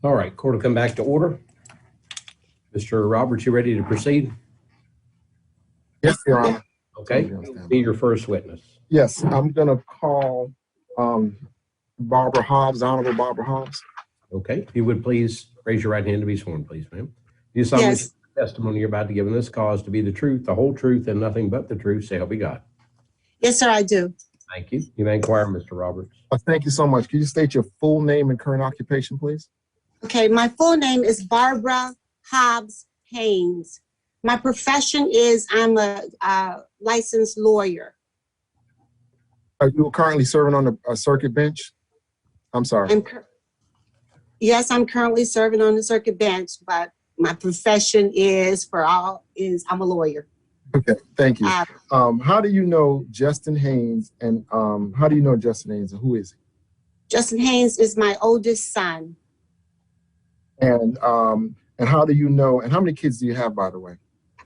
All right, court will come back to order. Mr. Roberts, you ready to proceed? Yes, Your Honor. Okay, be your first witness. Yes, I'm going to call Barbara Hobbs, Honorable Barbara Hobbs. Okay, if you would please raise your right hand to be sworn, please, ma'am. Do you solemnly swear the testimony you're about to give in this cause to be the truth, the whole truth, and nothing but the truth, so help you God? Yes, sir, I do. Thank you. You may inquire, Mr. Roberts. Thank you so much. Can you state your full name and current occupation, please? Okay, my full name is Barbara Hobbs Haynes. My profession is I'm a licensed lawyer. Are you currently serving on a circuit bench? I'm sorry. Yes, I'm currently serving on the circuit bench, but my profession I'm a lawyer. Okay, thank you. How do you know Justin Haynes, and how do you know Justin Haynes, and who is he? Justin Haynes is my oldest son. And how do you know, and how many kids do you have, by the way?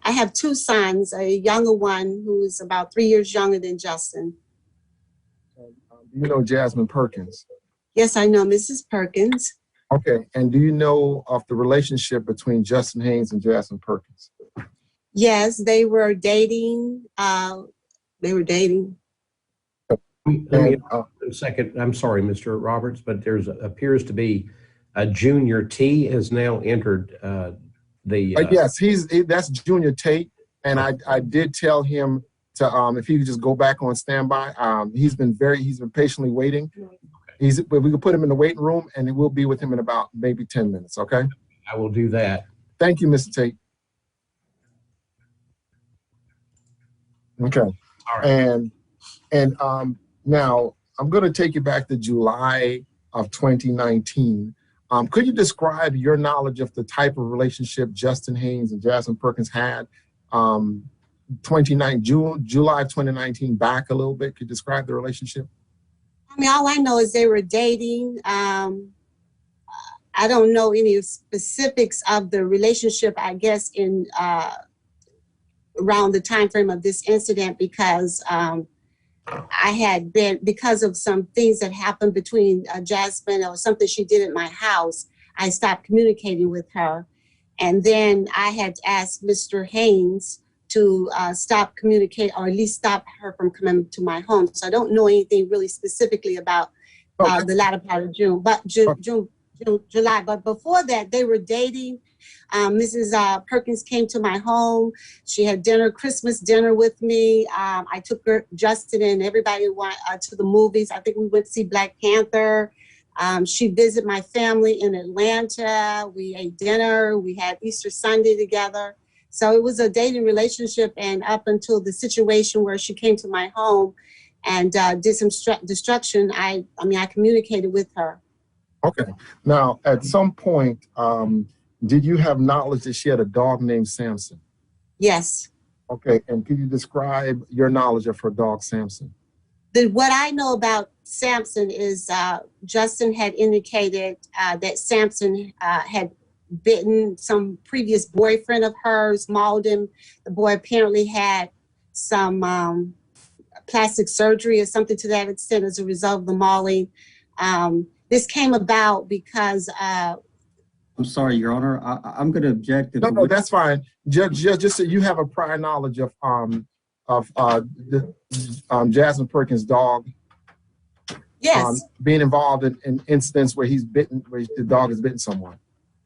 I have two sons, a younger one who's about 3 years younger than Justin. Do you know Jasmine Perkins? Yes, I know Mrs. Perkins. Okay, and do you know of the relationship between Justin Haynes and Jasmine Perkins? Yes, they were dating. Let me a second. I'm sorry, Mr. Roberts, but there's appears to be a Junior T has now entered yes, that's Junior Tate, and I did tell him to if he could just go back on standby. He's been patiently waiting. We could put him in the waiting room, and we'll be with him in about maybe 10 minutes. Okay. I will do that. Thank you, Mr. Tate. Okay. All right. And now I'm going to take you back to July of 2019. Could you describe your knowledge of the type of relationship Justin Haynes and Jasmine Perkins had July of 2019 back a little bit? Could you describe the relationship? I mean, all I know is they were dating. I don't know any specifics of the relationship, I guess, in around the time frame of this incident, because I had been, because of some things that happened between Jasmine or something she did at my house, I stopped communicating with her. And then I had asked Mr. Haynes to stop communicating, or at least stop her from coming to my home. So I don't know anything really specifically about the latter part of June, but July. But before that, they were dating. Mrs. Perkins came to my home. She had Christmas dinner with me. I took Justin and everybody went to the movies. I think we went to see Black Panther. She visited my family in Atlanta. We ate dinner. We had Easter Sunday together. So it was a dating relationship, and up until the situation where she came to my home and did some destruction, I communicated with her. Okay. Now, at some point, did you have knowledge that she had a dog named Samson? Yes. Okay. And could you describe your knowledge of her dog, Samson? What I know about Samson is Justin had indicated that Samson had bitten some previous boyfriend of hers, mauled him. The boy apparently had some plastic surgery or something to that extent as a result of the mauling. This came about because I'm sorry, Your Honor. I'm going to object. No, that's fine. Just so you have a prior knowledge of Jasmine Perkins' dog. Yes. Being involved in incidents where the dog has bitten someone.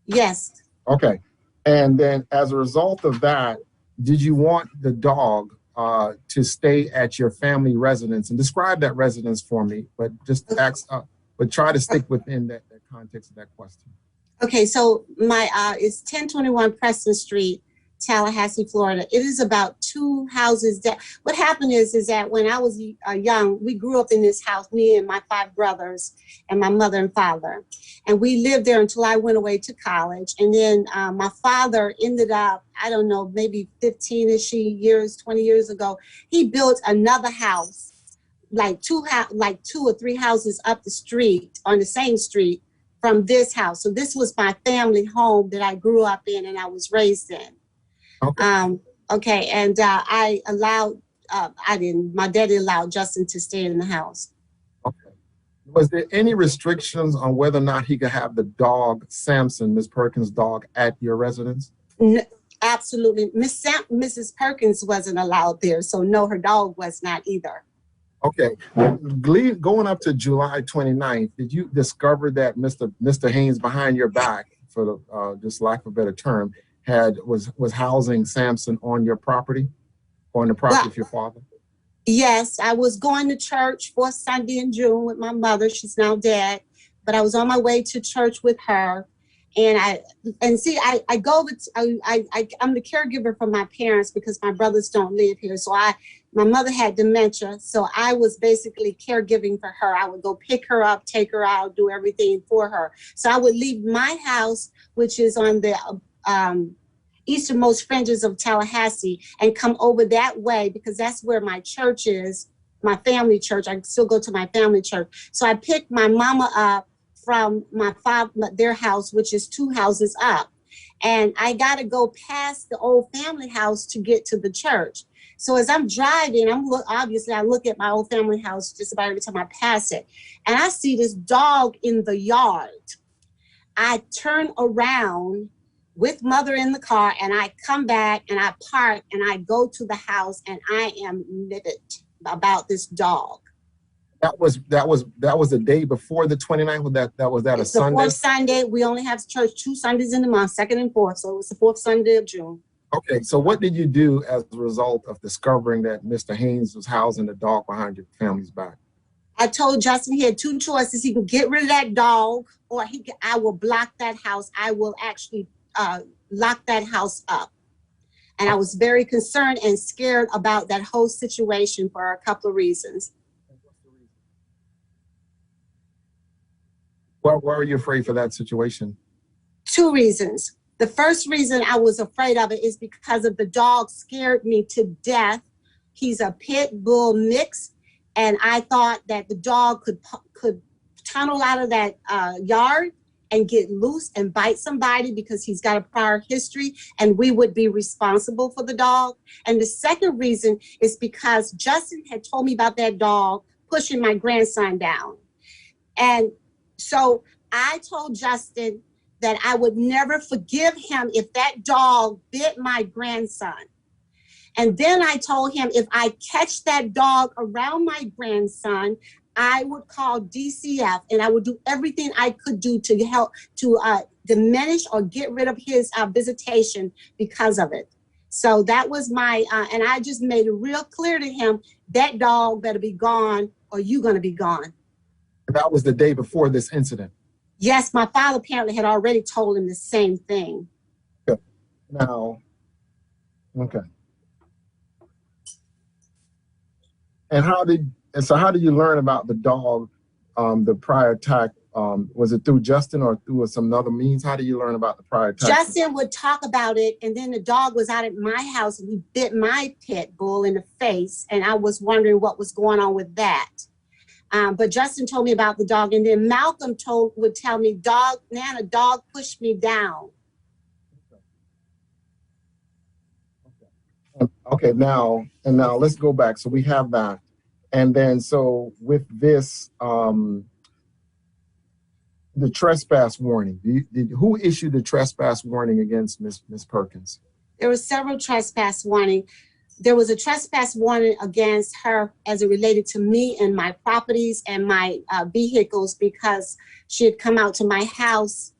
Yes. Okay. And then as a result of that, did you want the dog to stay at your family residence? And describe that residence for me, but just but try to stick within that context of that question. Okay, so my it's 1021 Preston Street, Tallahassee, Florida. It is about 2 houses down. What happened is that when I was young, we grew up in this house, me and my 5 brothers and my mother and father. And we lived there until I went away to college. And then my father ended up, I don't know, maybe 15-ish years, 20 years ago, he built another house, like 2 or 3 houses up the street, on the same street from this house. So this was my family home that I grew up in and I was raised in. Okay. And I allowed, my daddy allowed Justin to stay in the house. Okay. Was there any restrictions on whether or not he could have the dog, Samson, Ms. Perkins' dog, at your residence? No, absolutely. Mrs. Perkins wasn't allowed there, so no, her dog was not either. Okay. Going up to July 29th, did you discover that Mr. Haynes behind your back, for the just lack of a better term, was housing Samson on your property, or on the property of your father? Yes, I was going to church for Sunday in June with my mother. She's now dead, but I was on my way to church with her. And I'm the caregiver for my parents because my brothers don't live here. So my mother had dementia. So I was basically caregiving for her. I would go pick her up, take her out, do everything for her. So I would leave my house, which is on the easternmost fringes of Tallahassee, and come over that way because that's where my church is, my family church. I still go to my family church. So I picked my mama up from their house, which is 2 houses up. And I got to go past the old family house to get to the church. So as I'm driving, obviously I look at my old family house just about every time I pass it. And I see this dog in the yard. I turn around with mother in the car and I come back and I park and I go to the house and I am livid about this dog. That was the day before the 29th. Was that a Sunday? The fourth Sunday. We only have church 2 Sundays in the month, 2nd and 4th. So it was the 4th Sunday of June. Okay. So what did you do as a result of discovering that Mr. Haynes was housing the dog behind your family's back? I told Justin he had 2 choices. He could get rid of that dog, or I will block that house. I will actually lock that house up. And I was very concerned and scared about that whole situation for a couple of reasons. Why were you afraid for that situation? 2 reasons. The first reason I was afraid of it is because of the dog scared me to death. He's a pit bull mix, and I thought that the dog could tunnel out of that yard and get loose and bite somebody because he's got a prior history, and we would be responsible for the dog. And the second reason is because Justin had told me about that dog pushing my grandson down. And so I told Justin that I would never forgive him if that dog bit my grandson. And then I told him if I catch that dog around my grandson, I would call DCF and I would do everything I could do to help to diminish or get rid of his visitation because of it. So that was my, and I just made it real clear to him, that dog better be gone or you're gonna be gone. That was the day before this incident? Yes, my father apparently had already told him the same thing. Okay. Now, okay. And how did you learn about the dog, the prior attack? Was it through Justin or through some other means? How did you learn about the prior attack? Justin would talk about it, and then the dog was out at my house and he bit my pit bull in the face, and I was wondering what was going on with that. But Justin told me about the dog, and then Malcolm would tell me, Nana, dog pushed me down. Okay, now let's go back. So we have that. And then so with this, the trespass warning, who issued the trespass warning against Ms. Perkins? There were several trespass warnings. There was a trespass warning against her as it related to me and my properties and my vehicles because she had come out to my house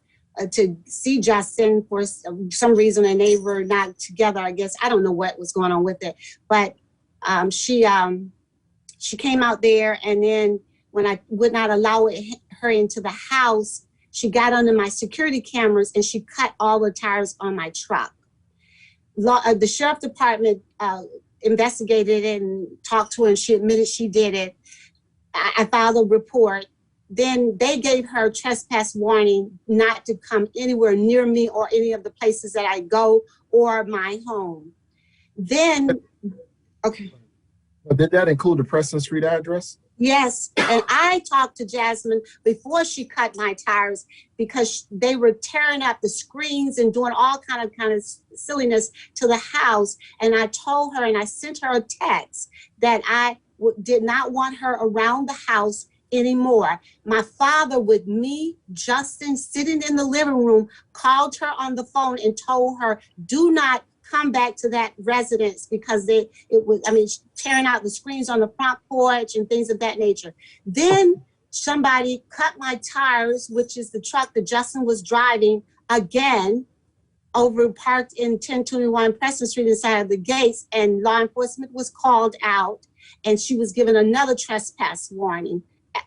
to see Justin for some reason, and they were not together, I guess. I don't know what was going on with it, but she came out there, and then when I would not allow her into the house, she got under my security cameras and she cut all the tires on my truck. The sheriff department investigated it and talked to her, and she admitted she did it. I filed a report. Then they gave her trespass warning not to come anywhere near me or any of the places that I go or my home. Then, okay. Did that include the Preston Street address? Yes, and I talked to Jasmine before she cut my tires because they were tearing up the screens and doing all kind of silliness to the house. And I told her, and I sent her a text that I did not want her around the house anymore. My father, with me, Justin, sitting in the living room, called her on the phone and told her, do not come back to that residence, because tearing out the screens on the front porch and things of that nature. Then somebody cut my tires, which is the truck that Justin was driving, again, parked in 1021 Preston Street inside of the gates, and law enforcement was called out, and she was given another trespass warning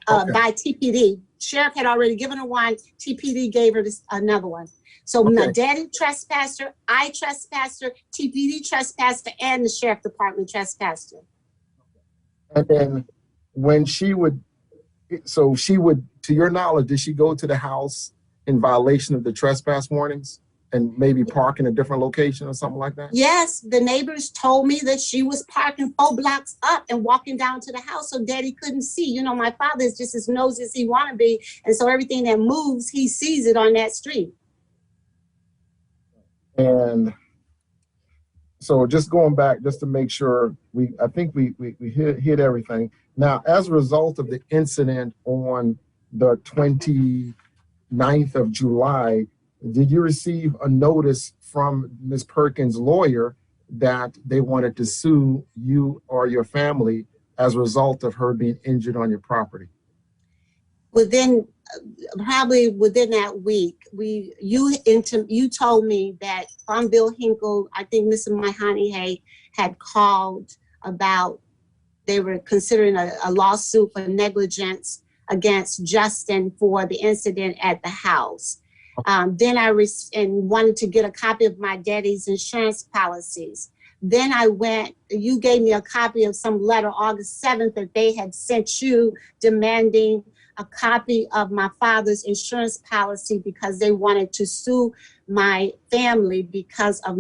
by TPD. Sheriff had already given her one. TPD gave her another one. So my daddy trespassed her, I trespassed her, TPD trespassed her, and the sheriff department trespassed her. And then when she would, to your knowledge, did she go to the house in violation of the trespass warnings and maybe park in a different location or something like that? Yes, the neighbors told me that she was parking 4 blocks up and walking down to the house so daddy couldn't see. You know, my father is just as nosy as he want to be. And so everything that moves, he sees it on that street. And so just going back, just to make sure, I think we hit everything. Now, as a result of the incident on the 29th of July, did you receive a notice from Ms. Perkins' lawyer that they wanted to sue you or your family as a result of her being injured on your property? Probably within that week, you told me that from Bill Hinkle, I think Mr. Mahoney had called about, they were considering a lawsuit for negligence against Justin for the incident at the house. Then I wanted to get a copy of my daddy's insurance policies. Then you gave me a copy of some letter August 7th that they had sent you demanding a copy of my father's insurance policy because they wanted to sue my family because of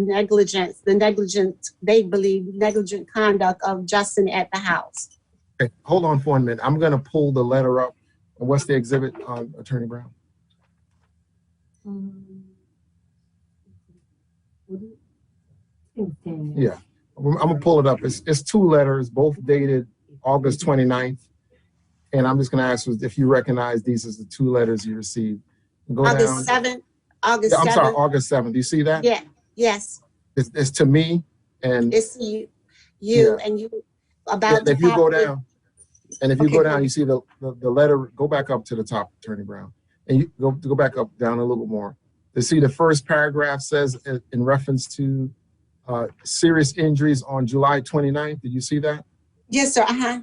they believe negligent conduct of Justin at the house. Okay, hold on for a minute. I'm going to pull the letter up. And what's the exhibit, Attorney Brown? Yeah, I'm going to pull it up. It's 2 letters, both dated August 29th. And I'm just going to ask you if you recognize these as the 2 letters you received. August 7th. August 7th. I'm sorry, August 7th. Do you see that? Yeah. Yes. It's to me, and it's to you, and you about. If you go down, you see the letter. Go back up to the top, Attorney Brown, and you go back up down a little more. You see the first paragraph says in reference to serious injuries on July 29th. Did you see that? Yes, sir. Uh-huh.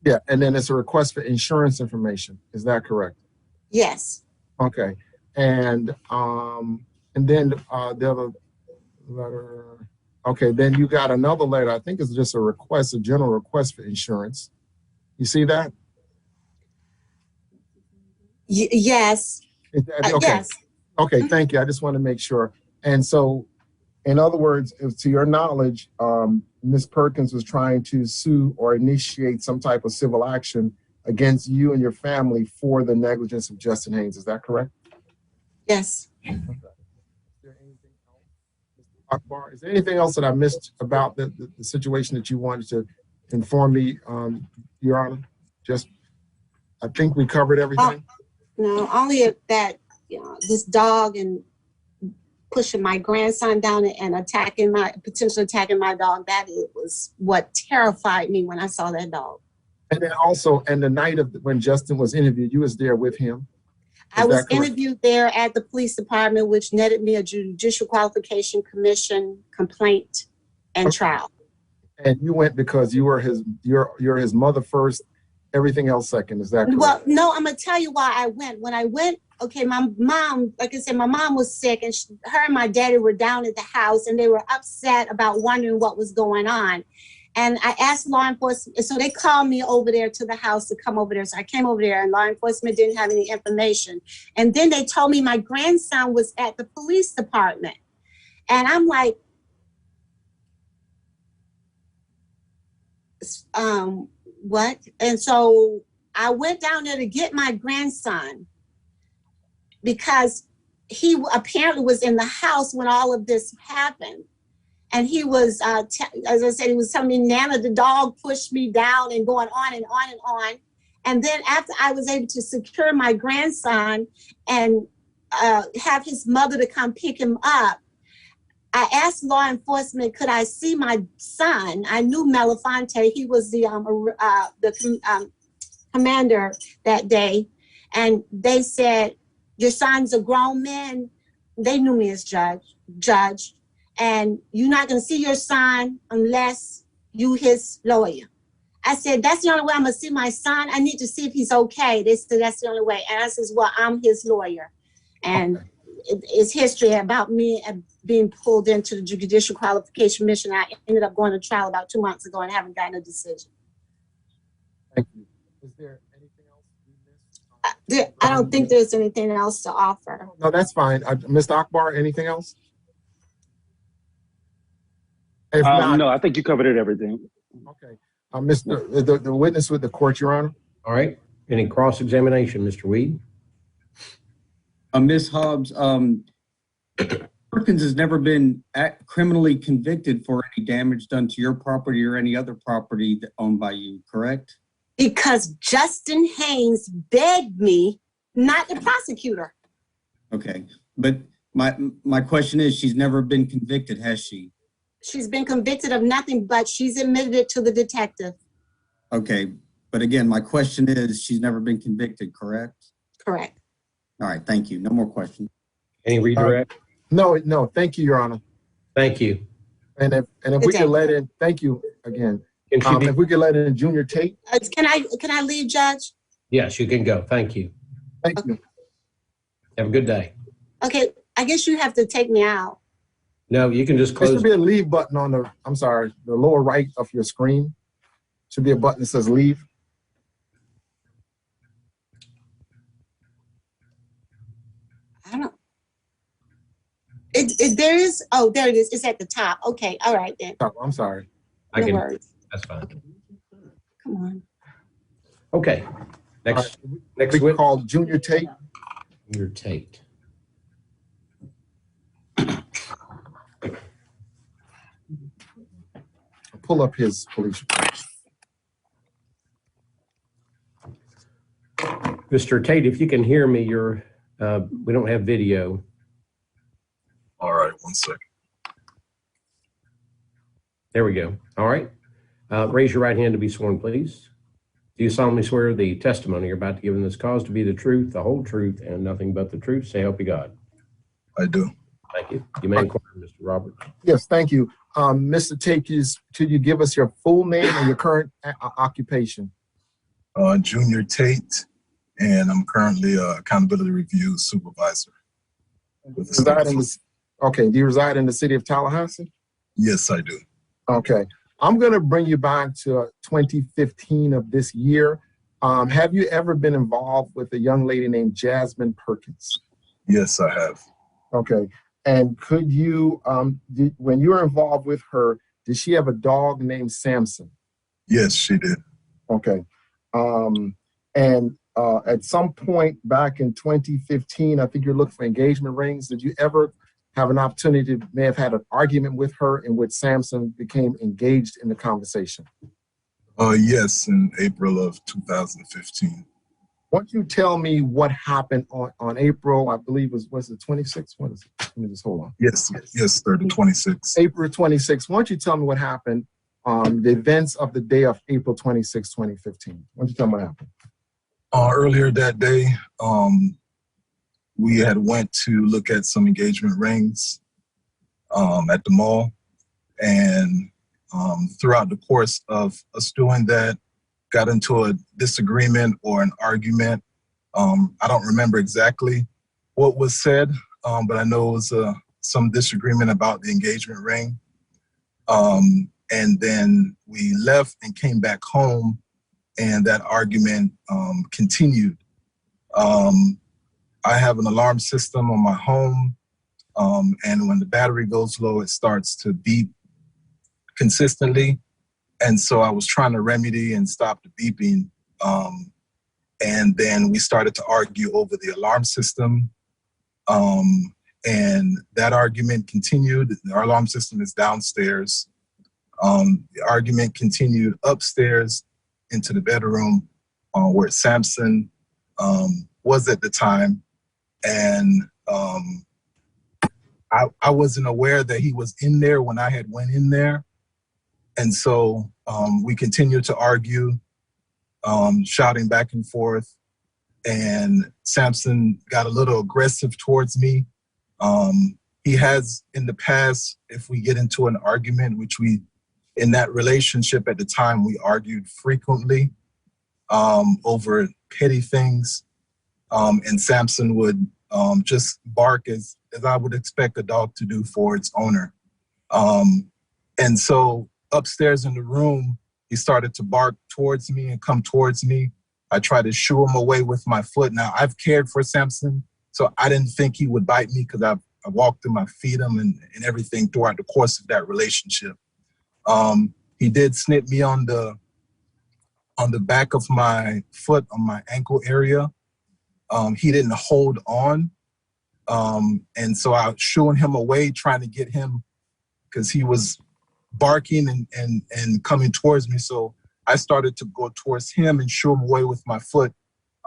Yeah, and then it's a request for insurance information. Is that correct? Yes. Okay, and then the other letter. Okay, then you got another letter. I think it's just a general request for insurance. You see that? Yes. Okay. Yes. Okay, thank you. I just want to make sure. And so, in other words, to your knowledge, Ms. Perkins was trying to sue or initiate some type of civil action against you and your family for the negligence of Justin Haynes. Is that correct? Yes. Okay. Akbar, is there anything else that I missed about the situation that you wanted to inform me, Your Honor? I think we covered everything. No, only that this dog and pushing my grandson down and potentially attacking my dog. That was what terrified me when I saw that dog. And then also, the night of when Justin was interviewed, you was there with him. I was interviewed there at the police department, which netted me a Judicial Qualification Commission complaint and trial. And you went because you're his mother first, everything else second. Is that correct? Well, no, I'm gonna tell you why I went. When I went, okay, my mom, like I said, my mom was sick, and her and my daddy were down at the house, and they were upset about wondering what was going on. And I asked law enforcement, so they called me over there to the house to come over there. So I came over there, and law enforcement didn't have any information. And then they told me my grandson was at the police department. And I'm like, what? And so I went down there to get my grandson because he apparently was in the house when all of this happened. And he was, as I said, he was telling me, Nana, the dog pushed me down and going on and on and on. And then after I was able to secure my grandson and have his mother to come pick him up, I asked law enforcement, could I see my son? I knew Melafonte. He was the commander that day. And they said, your son's a grown man. They knew me as judge. And you're not going to see your son unless you his lawyer. I said, that's the only way I'm going to see my son. I need to see if he's okay. They said, that's the only way. And I says, well, I'm his lawyer. And it's history about me being pulled into the Judicial Qualification Mission. I ended up going to trial about 2 months ago and haven't gotten a decision. Thank you. Is there anything else we missed? I don't think there's anything else to offer. No, that's fine. Mr. Akbar, anything else? If not, no, I think you covered it, everything. okay. Mr. The witness with the court, Your Honor. All right. Any cross-examination, Mr. Weed? Ms. Hobbs, Perkins has never been criminally convicted for any damage done to your property or any other property owned by you, correct? Because Justin Haynes begged me, not the prosecutor. Okay, but my question is, she's never been convicted, has she? She's been convicted of nothing, but she's admitted it to the detective. Okay, but again, my question is, she's never been convicted, correct? Correct. All right, thank you. No more questions. Any redirect? No, thank you, Your Honor. Thank you. And if we could let in, thank you again. If we could let in Junior Tate. Can I leave, Judge? Yes, you can go. Thank you. Thank you. Have a good day. Okay, I guess you have to take me out. No, you can just There close. should be a leave button on the lower right of your screen. Should be a button that says leave. I don't. There is. Oh, there it is. It's at the top. Okay. All right then. Oh, I'm sorry. No worries. That's fine. Come on. Okay. Next We witness. call Junior Tate. Junior Tate. Pull up his police report. Mr. Tate, if you can hear me, we don't have video. All right, 1 second. There we go. All right. Raise your right hand to be sworn, please. Do you solemnly swear the testimony you're about to give in this cause to be the truth, the whole truth, and nothing but the truth? Say help you God. I do. Thank you. You may inquire, Mr. Roberts. Yes, thank you. Mr. Tate, could you give us your full name and your current occupation? Junior Tate, and I'm currently accountability review supervisor. With the Okay, do you reside in the city of Tallahassee? Yes, I do. Okay, I'm going to bring you back to 2015 of this year. Have you ever been involved with a young lady named Jasmine Perkins? Yes, I have. Okay, and could you, when you were involved with her, did she have a dog named Samson? Yes, she did. Okay, at some point back in 2015, I think you're looking for engagement rings. Did you ever have an opportunity to may have had an argument with her in which Samson became engaged in the conversation? Yes, in April of 2015. Why don't you tell me what happened on April, I believe was it 26th? What is it? Let me just hold on. Yes, sir, the 26th. April 26th. Why don't you tell me what happened on the events of the day of April 26, 2015? Why don't you tell me what happened? Earlier that day, we had went to look at some engagement rings at the mall, and throughout the course of us doing that, got into a disagreement or an argument. I don't remember exactly what was said, but I know it was some disagreement about the engagement ring. And then we left and came back home, and that argument continued. I have an alarm system on my home, and when the battery goes low, it starts to beep consistently. And so I was trying to remedy and stop the beeping. And then we started to argue over the alarm system. And that argument continued. Our alarm system is downstairs. The argument continued upstairs into the bedroom. where Samson was at the time. And I wasn't aware that he was in there when I had went in there. And so we continued to argue, shouting back and forth. And Samson got a little aggressive towards me. He has in the past, if we get into an argument, which in that relationship at the time, we argued frequently over petty things. And Samson would just bark as I would expect a dog to do for its owner. And so upstairs in the room, he started to bark towards me and come towards me. I tried to shoo him away with my foot. Now, I've cared for Samson, so I didn't think he would bite me because I walked him, I feed him and everything throughout the course of that relationship. He did snip me on the back of my foot, on my ankle area. He didn't hold on. And so I was shooing him away, trying to get him, because he was barking and coming towards me. So I started to go towards him and shoo him away with my foot.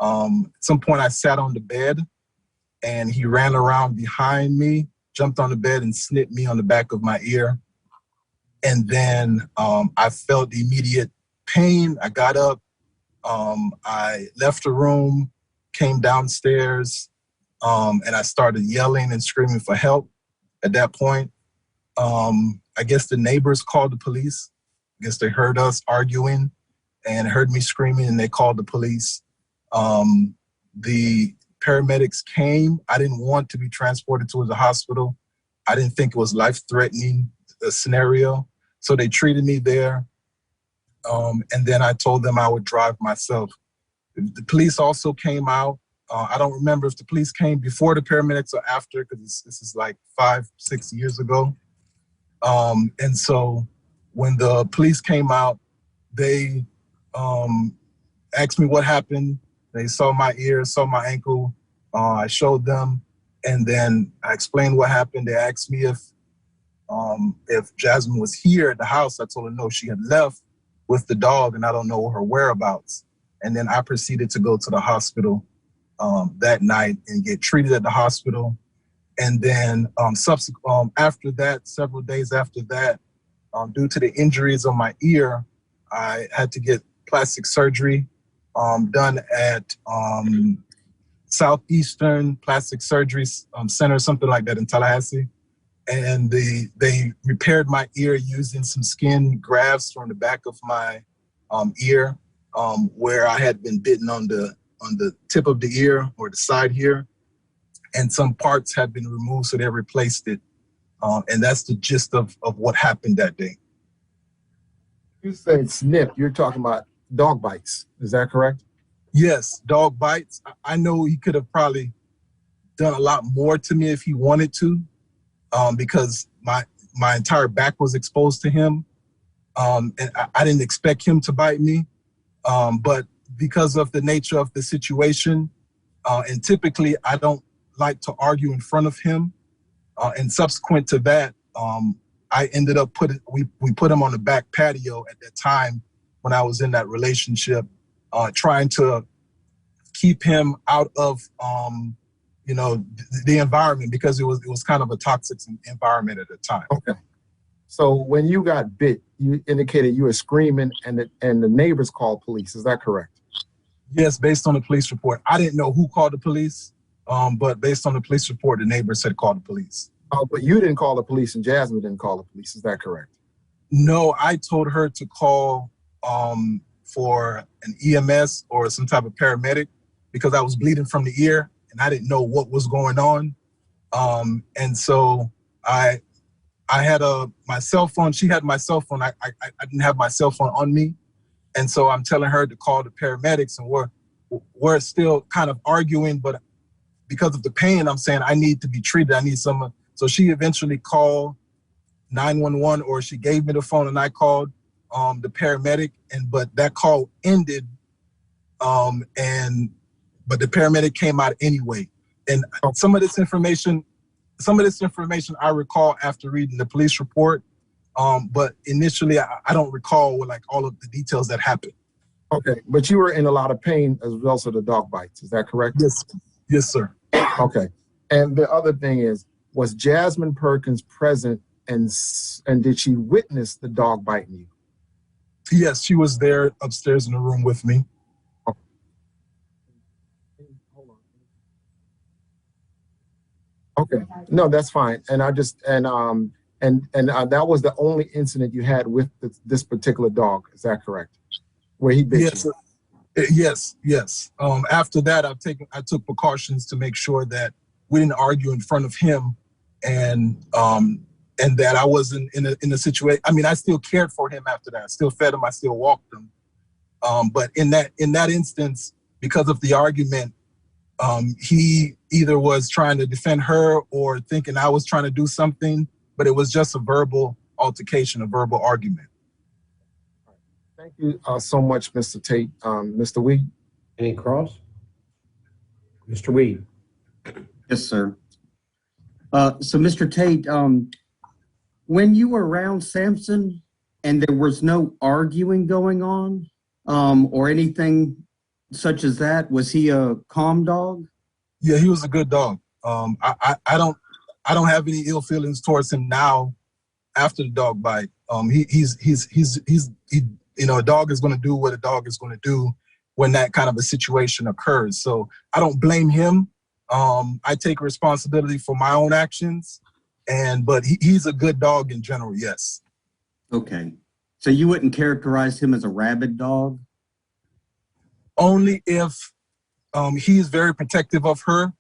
At some point I sat on the bed and he ran around behind me, jumped on the bed and snipped me on the back of my ear. And then I felt immediate pain. I got up, I left the room, came downstairs, and I started yelling and screaming for help. At that point, I guess the neighbors called the police. I guess they heard us arguing and heard me screaming, and they called the police. The paramedics came. I didn't want to be transported to the hospital. I didn't think it was life-threatening scenario. So they treated me there. And then I told them I would drive myself. The police also came out. I don't remember if the police came before the paramedics or after, because this is like 5-6 years ago. And so when the police came out, they asked me what happened. They saw my ear, saw my ankle. I showed them, and then I explained what happened. They asked me if Jasmine was here at the house. I told her no, she had left with the dog, and I don't know her whereabouts. And then I proceeded to go to the hospital that night and get treated at the hospital. And then after that, several days after that, due to the injuries on my ear, I had to get plastic surgery done at Southeastern Plastic Surgery Center, something like that in Tallahassee. And they repaired my ear using some skin grafts from the back of my ear, where I had been bitten on the tip of the ear or the side here. And some parts had been removed, so they replaced it. And that's the gist of what happened that day. You said snip, you're talking about dog bites. Is that correct? Yes, dog bites. I know he could have probably done a lot more to me if he wanted to, because my entire back was exposed to him. And I didn't expect him to bite me. But because of the nature of the situation, and typically I don't like to argue in front of him. And subsequent to that, I ended up we put him on the back patio at that time when I was in that relationship, trying to keep him out of the environment, because it was kind of a toxic environment at the time. Okay. So when you got bit, you indicated you were screaming and the neighbors called police. Is that correct? Yes, based on the police report. I didn't know who called the police, but based on the police report, the neighbors had called the police. Oh, but you didn't call the police and Jasmine didn't call the police. Is that correct? No, I told her to call for an EMS or some type of paramedic because I was bleeding from the ear and I didn't know what was going on. And so I had my cell phone. She had my cell phone. I didn't have my cell phone on me. And so I'm telling her to call the paramedics, and we're still kind of arguing, but because of the pain, I'm saying I need to be treated. I need someone. So she eventually called 911, or she gave me the phone and I called the paramedic, but that call ended. But the paramedic came out anyway. And some of this information I recall after reading the police report. But initially I don't recall like all of the details that happened. Okay, but you were in a lot of pain as a result of the dog bites. Is that correct? Yes, yes, sir. Okay. And the other thing is, was Jasmine Perkins present and did she witness the dog biting you? Yes, she was there upstairs in the room with me. Okay. Hold on. Okay. No, that's fine. And I just that was the only incident you had with this particular dog. Is that correct? Where he bit Yes, you? yes, yes. After that, I took precautions to make sure that we didn't argue in front of him, and that I wasn't in a situation. I mean, I still cared for him after that. I still fed him. I still walked him. But in that instance, because of the argument, he either was trying to defend her or thinking I was trying to do something. But it was just a verbal altercation, a verbal argument. Thank you so much, Mr. Tate. Mr. Weed? Any cross? Mr. Weed? Yes, sir. So, Mr. Tate, when you were around Sampson and there was no arguing going on, or anything such as that, was he a calm dog? Yeah, he was a good dog. I don't have any ill feelings towards him now after the dog bite. He you know, a dog is going to do what a dog is going to do when that kind of a situation occurs. So I don't blame him. I take responsibility for my own actions, but he's a good dog in general. Yes. Okay. So you wouldn't characterize him as a rabid dog? Only if he's very protective of her.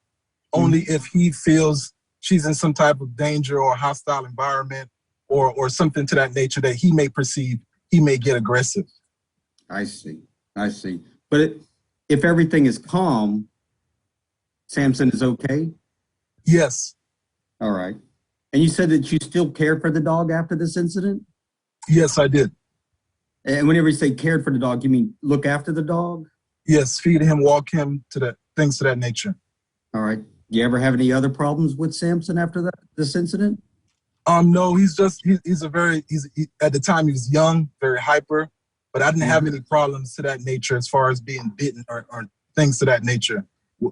Only if he feels she's in some type of danger or hostile environment or something to that nature that he may perceive, he may get aggressive. I see. But if everything is calm, Sampson is okay? Yes. All right. And you said that you still cared for the dog after this incident? Yes, I did. And whenever you say cared for the dog, you mean look after the dog? Yes, feed him, walk him, things to that nature. All right. Do you ever have any other problems with Sampson after this incident? No, he's at the time he was young, very hyper, but I didn't have any problems to that nature as far as being bitten or things to that nature.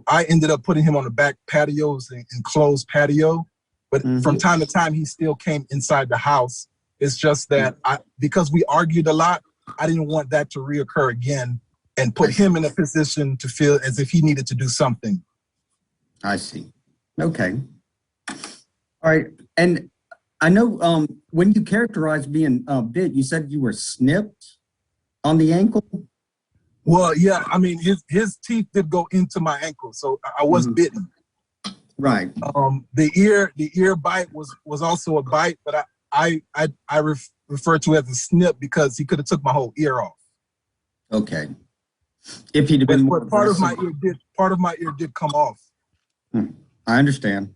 I ended up putting him on the back patios and closed patio, but from time to time he still came inside the house. It's just that because we argued a lot, I didn't want that to reoccur again and put him in a position to feel as if he needed to do something. I see. Okay. All right. And I know when you characterized being bit, you said you were snipped on the ankle. Well, yeah, I mean, his teeth did go into my ankle, so I was bitten. Right. The ear bite was also a bite, but I refer to it as a snip because he could have took my whole ear off. Okay. If he'd have been more part of my ear did come off. I understand.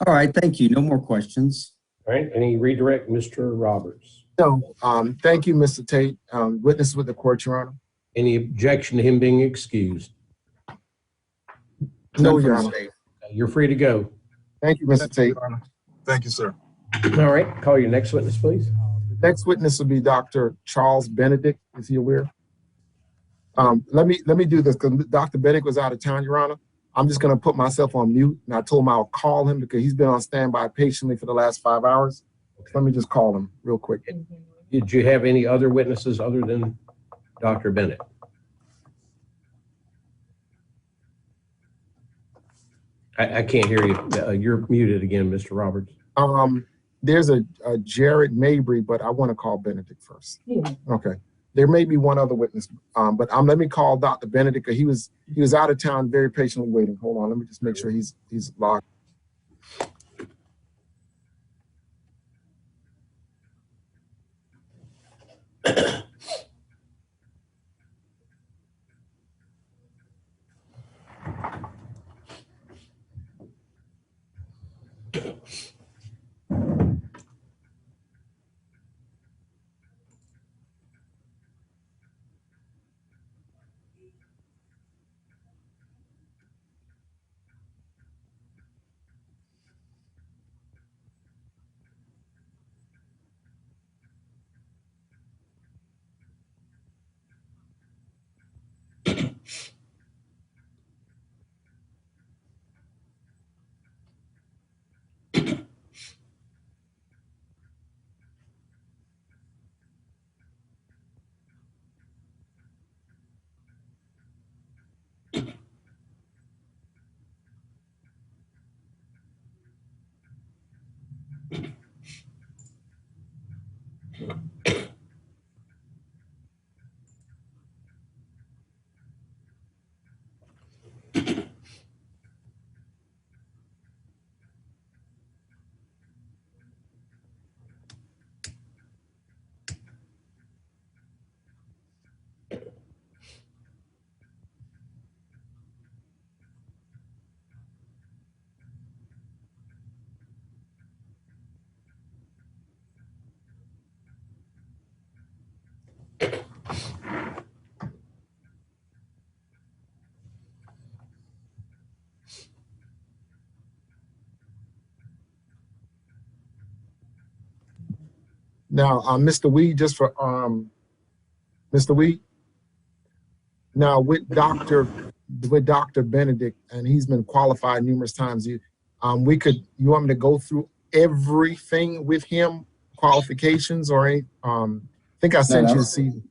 All right, thank you. No more questions. All right, any redirect, Mr. Roberts? No, thank you, Mr. Tate. Witness with the court, Your Honor. Any objection to him being excused? No, Your Honor. You're free to go. Thank you, Mr. Tate. Thank you, sir. All right, call your next witness, please. The next witness will be Dr. Charles Benedict. Is he aware? Let me do this because Dr. Benedict was out of town, Your Honor. I'm just going to put myself on mute, and I told him I'll call him because he's been on standby patiently for the last 5 hours. Let me just call him real quick. Did you have any other witnesses other than Dr. Bennett? I can't hear you. You're muted again, Mr. Roberts. There's a Jared Mabry, but I want to call Benedict first. Yeah. Okay. There may be one other witness, but let me call Dr. Benedict because he was out of town, very patiently waiting. Hold on, let me just make sure he's logged. Now, Mr. Weed, just for Mr. Weed. Now, with Dr. Benedict, and he's been qualified numerous times. You want me to go through everything with him, qualifications or any? I think I sent you the CV.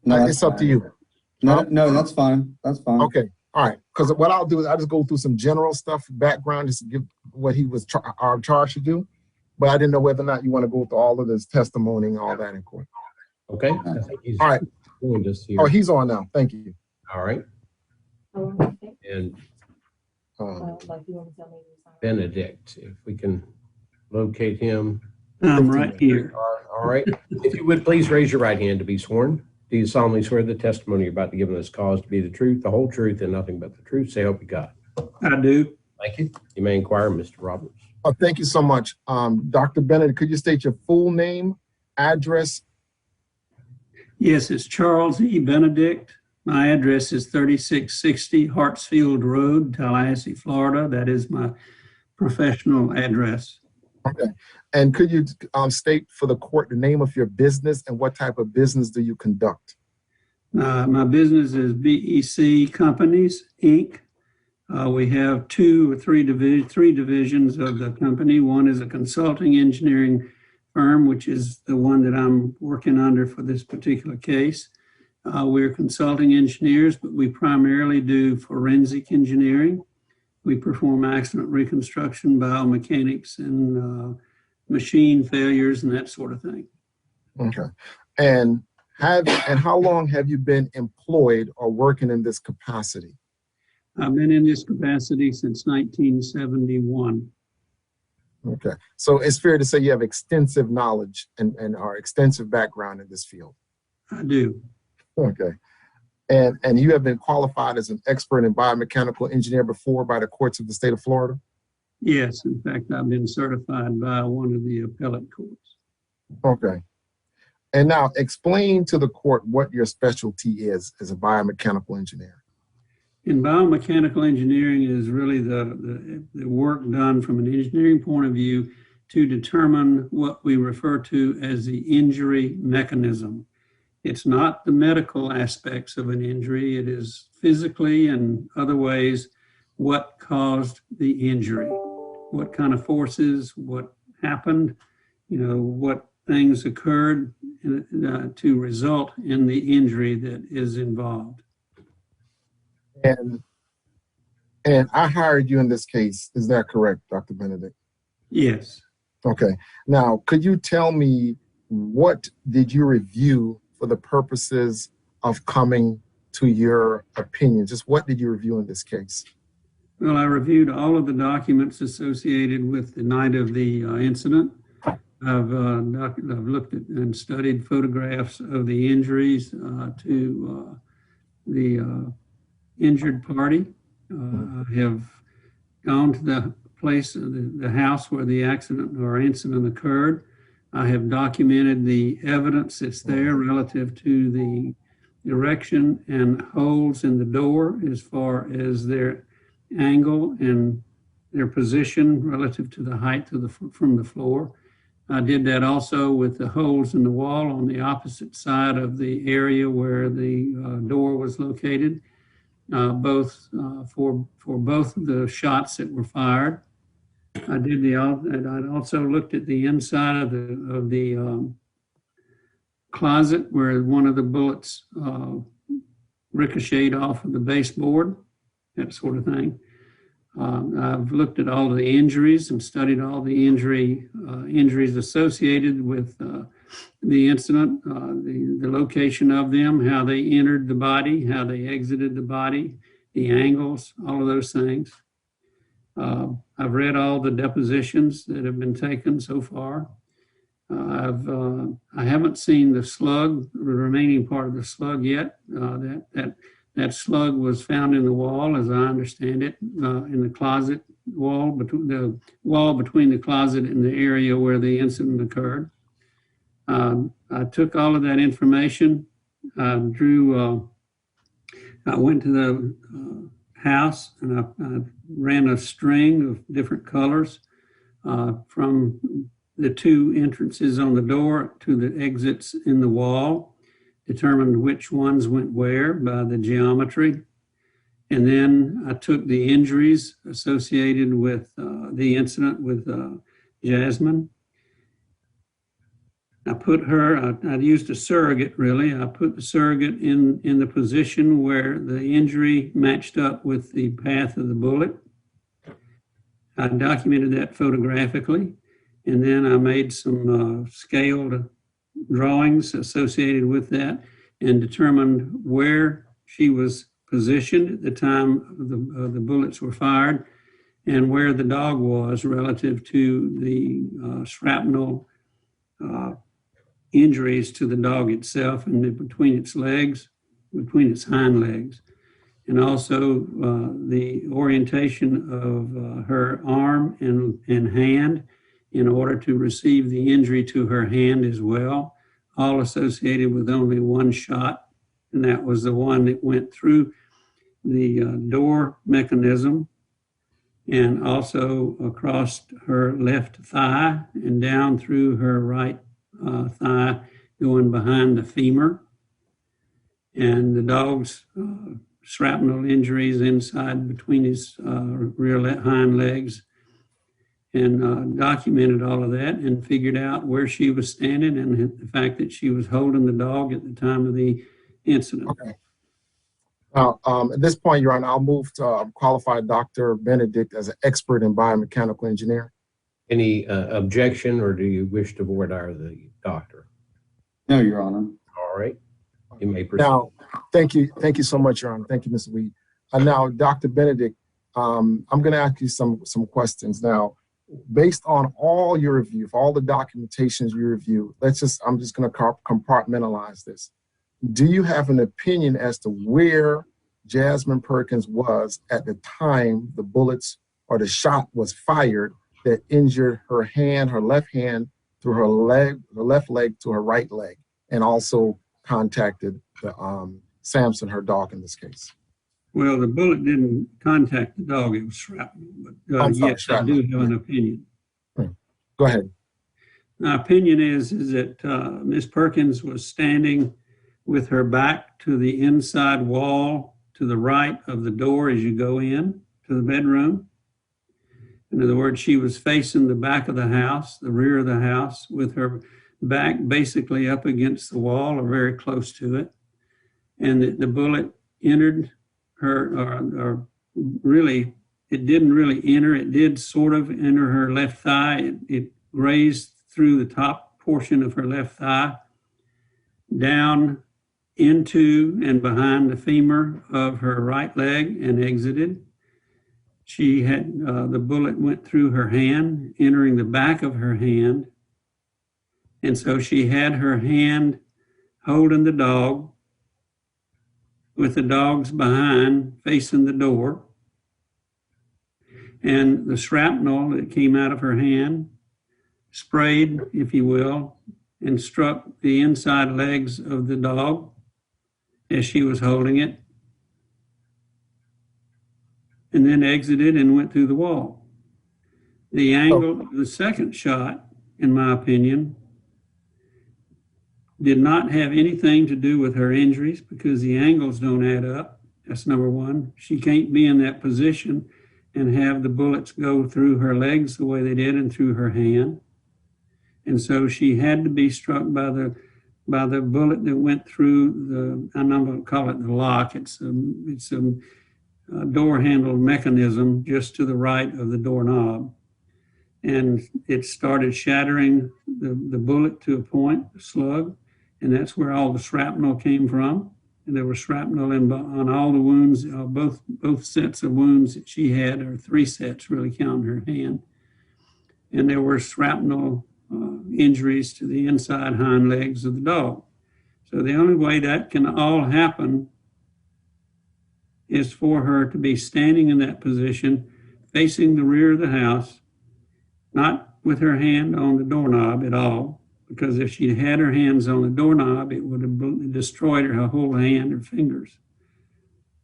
No, it's up to you. No, that's fine. That's fine. Okay. All right. Because what I'll do is I'll just go through some general stuff, background, just to give what he was charged to do. But I didn't know whether or not you want to go through all of this testimony and all that in court. Okay. I think he's all right. Just here. Oh, he's on now. Thank you. All right. And Benedict, if we can locate him. I'm right here. All right. If you would please raise your right hand to be sworn. Do you solemnly swear the testimony you're about to give in this cause to be the truth, the whole truth, and nothing but the truth? Say, help you God. I do. Thank you. You may inquire, Mr. Roberts. Oh, thank you so much. Dr. Bennett, could you state your full name, address? Yes, it's Charles E. Benedict. My address is 3660 Hartsfield Road, Tallahassee, Florida. That is my professional address. Okay. And could you state for the court the name of your business and what type of business do you conduct? My business is BEC Companies, Inc. We have three divisions of the company. One is a consulting engineering firm, which is the one that I'm working under for this particular case. We're consulting engineers, but we primarily do forensic engineering. We perform accident reconstruction, biomechanics, and machine failures and that sort of thing. Okay. And how long have you been employed or working in this capacity? I've been in this capacity since 1971. Okay. So it's fair to say you have extensive knowledge and or extensive background in this field. I do. Okay. And you have been qualified as an expert in biomechanical engineer before by the courts of the state of Florida? Yes. In fact, I've been certified by one of the appellate courts. Okay. And now explain to the court what your specialty is as a biomechanical engineer. In biomechanical engineering is really the work done from an engineering point of view to determine what we refer to as the injury mechanism. It's not the medical aspects of an injury. It is physically and other ways what caused the injury, what kind of forces, what happened, what things occurred to result in the injury that is involved. And I hired you in this case. Is that correct, Dr. Benedict? Yes. Okay. Now, could you tell me what did you review for the purposes of coming to your opinion? Just what did you review in this case? Well, I reviewed all of the documents associated with the night of the incident. I've looked at and studied photographs of the injuries to the injured party. I have gone to the place, the house where the accident or incident occurred. I have documented the evidence that's there relative to the erection and holes in the door as far as their angle and their position relative to the height from the floor. I did that also with the holes in the wall on the opposite side of the area where the door was located, both for both of the shots that were fired. I also looked at the inside of the closet where one of the bullets ricocheted off of the baseboard, that sort of thing. I've looked at all the injuries and studied all the injuries associated with the incident, the location of them, how they entered the body, how they exited the body, the angles, all of those things. I've read all the depositions that have been taken so far. I haven't seen the slug, the remaining part of the slug yet. That slug was found in the wall, as I understand it, in the closet wall, between the closet and the area where the incident occurred. I took all of that information. I went to the house and I ran a string of different colors from the two entrances on the door to the exits in the wall, determined which ones went where by the geometry. And then I took the injuries associated with the incident with Jasmine. I put her, I used a surrogate really. I put the surrogate in the position where the injury matched up with the path of the bullet. I documented that photographically. And then I made some scaled drawings associated with that and determined where she was positioned at the time the bullets were fired and where the dog was relative to the shrapnel injuries to the dog itself and between its legs, between its hind legs. And also the orientation of her arm and hand in order to receive the injury to her hand as well, all associated with only one shot. And that was the one that went through the door mechanism and also across her left thigh and down through her right thigh, going behind the femur. And the dog's shrapnel injuries inside between his rear hind legs, and documented all of that and figured out where she was standing and the fact that she was holding the dog at the time of the incident. Okay. Now, at this point, Your Honor, I'll move to qualify Dr. Benedict as an expert in biomechanical engineering. Any objection, or do you wish to voir dire the doctor? No, Your Honor. All right. You may proceed. Now, thank you so much, Your Honor. Thank you, Mr. Weed. Now, Dr. Benedict, I'm going to ask you some questions. Now, based on all your review, for all the documentations you review, I'm just going to compartmentalize this. Do you have an opinion as to where Jasmine Perkins was at the time the bullets or the shot was fired that injured her hand, her left hand, through her left leg to her right leg, and also contacted the Samson, her dog in this case? Well, the bullet didn't contact the dog, it was shrapnel. But yes, shrapnel. I do have an opinion. Go ahead. My opinion is that Ms. Perkins was standing with her back to the inside wall to the right of the door as you go in to the bedroom. In other words, she was facing the back of the house, the rear of the house, with her back basically up against the wall or very close to it. And the bullet entered her, or really, it didn't really enter. It did sort of enter her left thigh. It grazed through the top portion of her left thigh, down into and behind the femur of her right leg and exited. She had, the bullet went through her hand, entering the back of her hand. And so she had her hand holding the dog with the dogs behind facing the door. And the shrapnel that came out of her hand sprayed, if you will, and struck the inside legs of the dog as she was holding it, and then exited and went through the wall. The angle of the second shot, in my opinion, did not have anything to do with her injuries because the angles don't add up. That's number one. She can't be in that position and have the bullets go through her legs the way they did and through her hand. And so she had to be struck by the bullet that went through I'm not going to call it the lock. It's a door handle mechanism just to the right of the doorknob. And it started shattering the bullet to a point, the slug, and that's where all the shrapnel came from. And there was shrapnel on all the wounds, both sets of wounds that she had, or three sets really counting her hand. And there were shrapnel injuries to the inside hind legs of the dog. So the only way that can all happen is for her to be standing in that position, facing the rear of the house, not with her hand on the doorknob at all, because if she'd had her hands on the doorknob, it would have destroyed her whole hand, her fingers,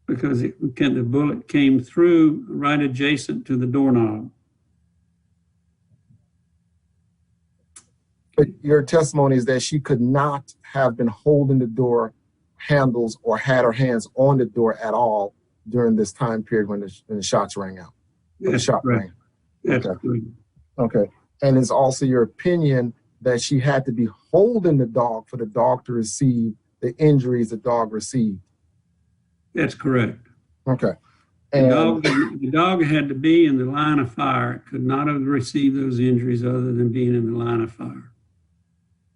because the bullet came through right adjacent to the doorknob. But your testimony is that she could not have been holding the door handles or had her hands on the door at all during this time period when the shots rang out. The shot rang. That's Okay. correct. Okay. And it's also your opinion that she had to be holding the dog for the dog to receive the injuries the dog received. That's correct. Okay. And The dog had to be in the line of fire. It could not have received those injuries other than being in the line of fire.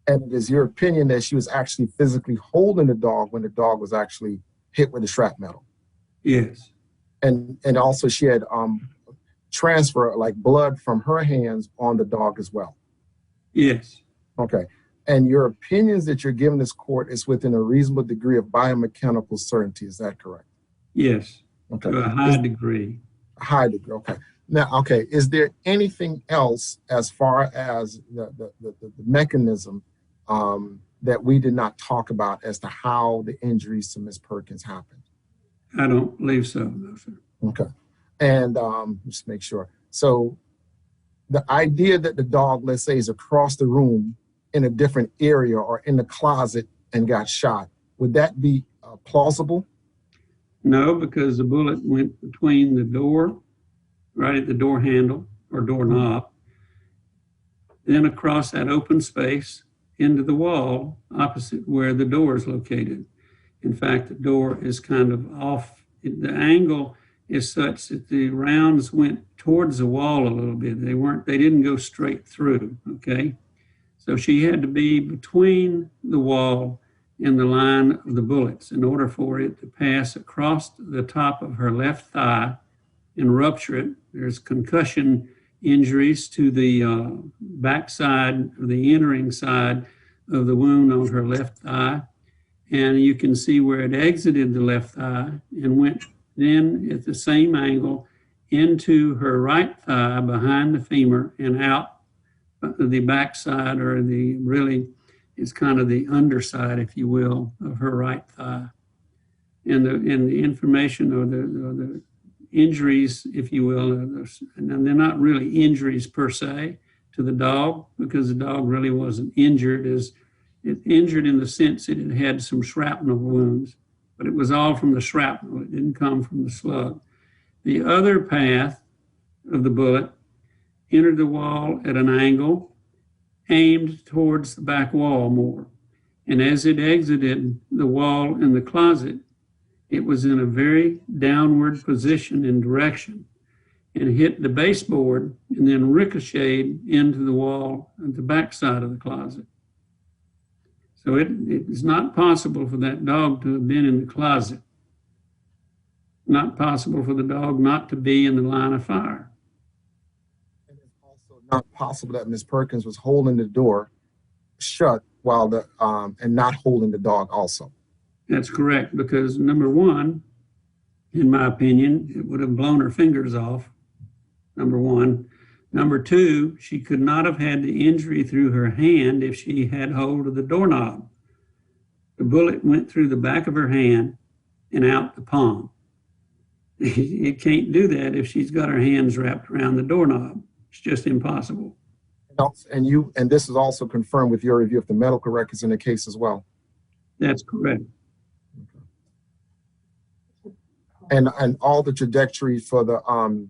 And it is your opinion that she was actually physically holding the dog when the dog was actually hit with the shrapnel. Yes. And also she had transfer, like blood from her hands on the dog as well. Yes. Okay. And your opinions that you're giving this court is within a reasonable degree of biomechanical certainty. Is that correct? Yes. Okay. To a high degree. High degree. Okay. Now, okay. Is there anything else as far as the mechanism that we did not talk about as to how the injuries to Ms. Perkins happened? I don't believe so, no, sir. Okay. And just make sure. So the idea that the dog, let's say, is across the room in a different area or in the closet and got shot, would that be plausible? No, because the bullet went between the door, right at the door handle or doorknob, then across that open space into the wall opposite where the door is located. In fact, the door is kind of off. The angle is such that the rounds went towards the wall a little bit. They didn't go straight through, okay? So she had to be between the wall and the line of the bullets in order for it to pass across the top of her left thigh and rupture it. There's concussion injuries to the backside, or the entering side of the wound on her left thigh. And you can see where it exited the left thigh and went then at the same angle into her right thigh behind the femur and out the backside, or the really is kind of the underside, if you will, of her right thigh. And the information or the injuries, if you will, and they're not really injuries per se to the dog, because the dog really wasn't injured. It injured in the sense that it had some shrapnel wounds, but it was all from the shrapnel. It didn't come from the slug. The other path of the bullet entered the wall at an angle, aimed towards the back wall more. And as it exited the wall in the closet, it was in a very downward position and direction and hit the baseboard and then ricocheted into the wall at the back side of the closet. So it is not possible for that dog to have been in the closet. Not possible for the dog not to be in the line of fire. And it's also not possible that Ms. Perkins was holding the door shut while and not holding the dog also. That's correct, because number one, in my opinion, it would have blown her fingers off, number one. Number two, she could not have had the injury through her hand if she had hold of the doorknob. The bullet went through the back of her hand and out the palm. It can't do that if she's got her hands wrapped around the doorknob. It's just impossible. And this is also confirmed with your review of the medical records in the case as well. That's correct. And all the trajectory for the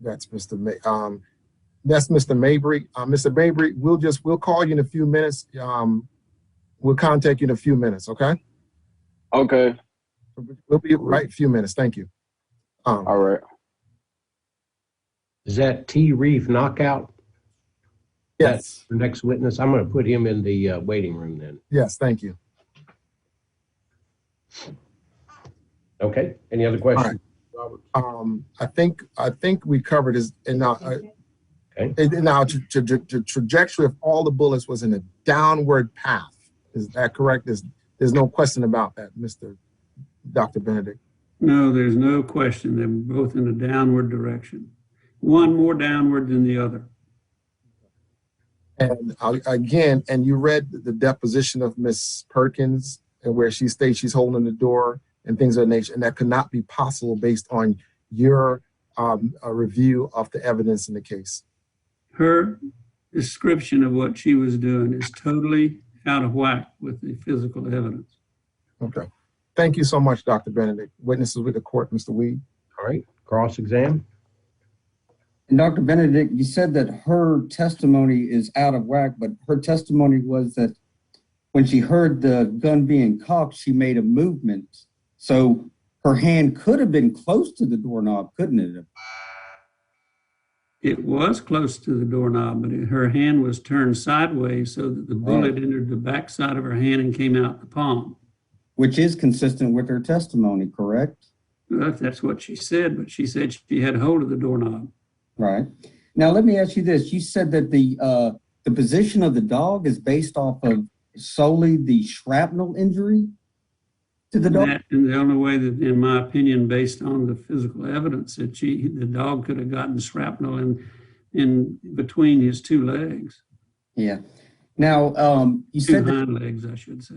that's Mr. Mabry. Mr. Mabry, we'll call you in a few minutes. We'll contact you in a few minutes, okay? Okay. We'll be right in a few minutes. Thank you. All right. Is that T. Reeve knockout? Yes. That's the next witness. I'm going to put him in the waiting room then. Yes, thank you. Okay. Any other questions? I think we covered this. And now, the trajectory of all the bullets was in a downward path. Is that correct? There's no question about that, Dr. Benedict. No, there's no question. They're both in a downward direction. One more downward than the other. And again, and you read the deposition of Miss Perkins, and where she states she's holding the door and things of that nature, and that could not be possible based on your review of the evidence in the case. Her description of what she was doing is totally out of whack with the physical evidence. Okay. Thank you so much, Dr. Benedict. Witnesses with the court, Mr. Weed. All right, cross-exam. And Dr. Benedict, you said that her testimony is out of whack, but her testimony was that when she heard the gun being cocked, she made a movement. So her hand could have been close to the doorknob, couldn't it? It was close to the doorknob, but her hand was turned sideways so that the bullet entered the backside of her hand and came out the palm. Which is consistent with her testimony, correct? Well, that's what she said, but she said she had hold of the doorknob. Right. Now, let me ask you this. You said that the position of the dog is based off of solely the shrapnel injury to the dog? And the only way that, in my opinion, based on the physical evidence, that the dog could have gotten shrapnel in between his two legs. Yeah. Now, you said two hind legs, I should say.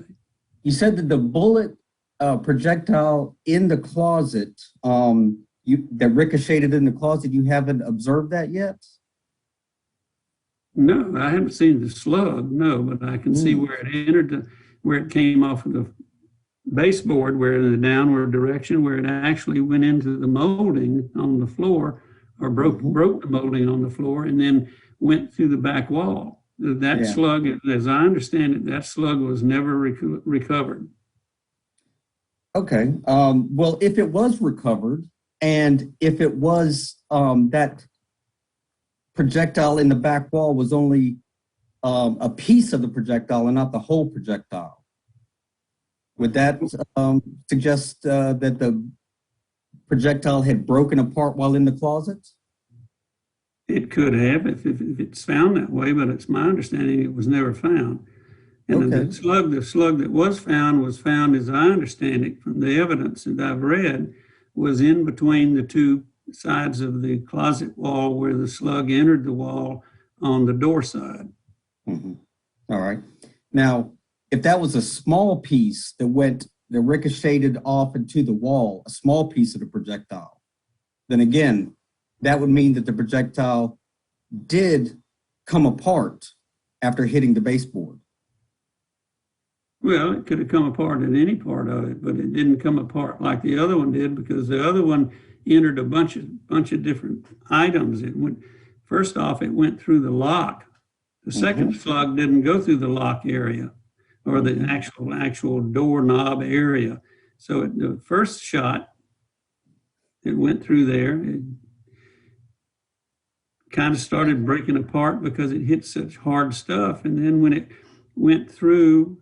You said that the bullet projectile in the closet, that ricocheted in the closet, you haven't observed that yet? No, I haven't seen the slug, no, but I can see where it entered, where it came off of the baseboard, where in the downward direction, where it actually went into the molding on the floor, or broke the molding on the floor, and then went through the back wall. That slug, as I understand it, that slug was never recovered. Okay. Well, if it was recovered, and if it was that projectile in the back wall was only a piece of the projectile and not the whole projectile, would that suggest that the projectile had broken apart while in the closet? It could have if it's found that way, but it's my understanding it was never found. And the slug that was found, as I understand it from the evidence that I've read, was in between the two sides of the closet wall where the slug entered the wall on the door side. Mm-hmm. All right. Now, if that was a small piece that ricocheted off into the wall, a small piece of the projectile, then again, that would mean that the projectile did come apart after hitting the baseboard. Well, it could have come apart at any part of it, but it didn't come apart like the other one did, because the other one entered a bunch of different items. First off, it went through the lock. The second slug didn't go through the lock area or the actual doorknob area. So the first shot, it went through there. It kind of started breaking apart because it hit such hard stuff. And then when it went through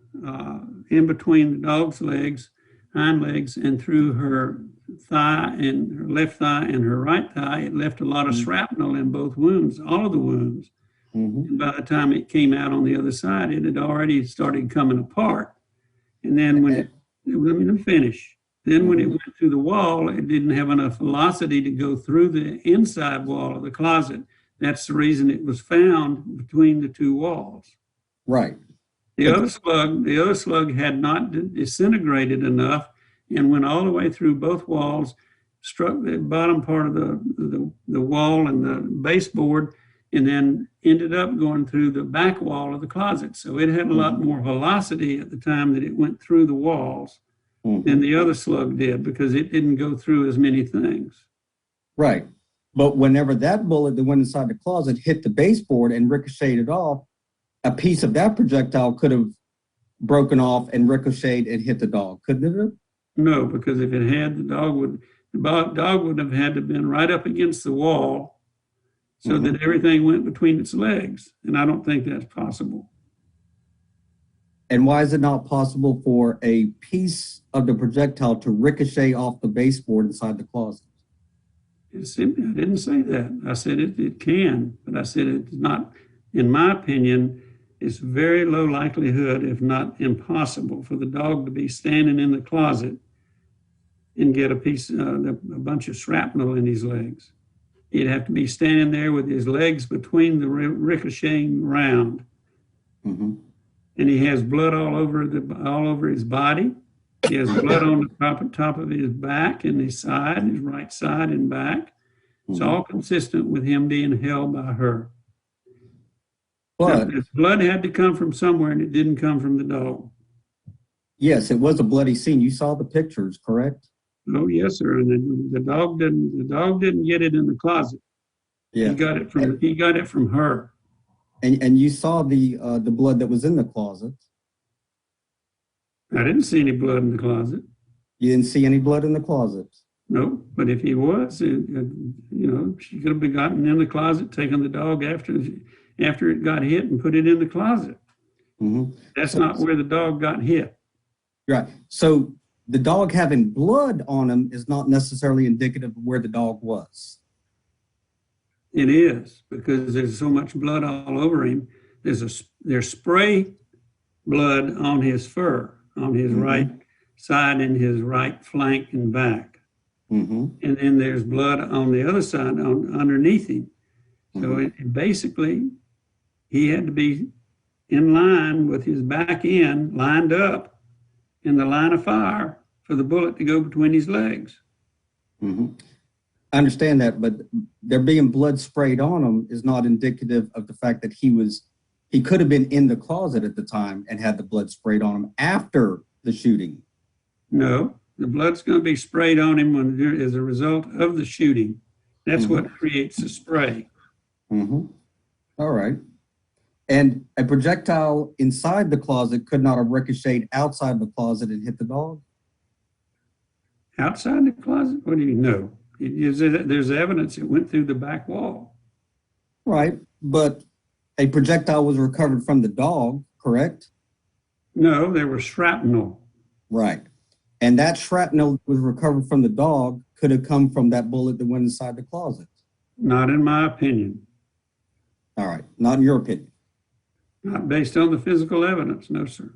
in between the dog's legs, hind legs, and through her thigh and her left thigh and her right thigh, it left a lot of shrapnel in both wounds, all of the wounds. And by the time it came out on the other side, it had already started coming apart. And then when let me finish. Then when it went through the wall, it didn't have enough velocity to go through the inside wall of the closet. That's the reason it was found between the two walls. Right. The other slug had not disintegrated enough and went all the way through both walls, struck the bottom part of the wall and the baseboard, and then ended up going through the back wall of the closet. So it had a lot more velocity at the time that it went through the walls than the other slug did, because it didn't go through as many things. Right. But whenever that bullet that went inside the closet hit the baseboard and ricocheted off, a piece of that projectile could have broken off and ricocheted and hit the dog, couldn't it have? No, because if it had, the dog would have had to have been right up against the wall so that everything went between its legs. And I don't think that's possible. And why is it not possible for a piece of the projectile to ricochet off the baseboard inside the closet? I didn't say that. I said it can, but I said it's not, in my opinion, it's very low likelihood, if not impossible, for the dog to be standing in the closet and get a bunch of shrapnel in his legs. He'd have to be standing there with his legs between the ricocheting round. And he has blood all over his body. He has blood on the top of his back and his side, his right side and back. It's all consistent with him being held by her. But This blood had to come from somewhere, and it didn't come from the dog. yes, it was a bloody scene. You saw the pictures, correct? Oh, yes, sir. And the dog didn't get it in the closet. Yeah. He got it from her. And you saw the blood that was in the closet. I didn't see any blood in the closet. You didn't see any blood in the closet. No, but if he was, she could have been gotten in the closet, taken the dog after it got hit and put it in the closet. Mm-hmm. That's not where the dog got hit. Right. So the dog having blood on him is not necessarily indicative of where the dog was. It is, because there's so much blood all over him. There's spray blood on his fur, on his right side and his right flank and back. Mm-hmm. And then there's blood on the other side, underneath him. So basically, he had to be in line with his back end, lined up in the line of fire for the bullet to go between his legs. Mm-hmm. I understand that, but there being blood sprayed on him is not indicative of the fact that he could have been in the closet at the time and had the blood sprayed on him after the shooting. No, the blood's going to be sprayed on him as a result of the shooting. That's what creates the spray. Mm-hmm. All right. And a projectile inside the closet could not have ricocheted outside the closet and hit the dog? Outside the closet? What do you know? There's evidence it went through the back wall. Right, but a projectile was recovered from the dog, correct? No, there was shrapnel. Right. And that shrapnel was recovered from the dog could have come from that bullet that went inside the closet. Not in my opinion. All right, not in your opinion. Not based on the physical evidence, no, sir.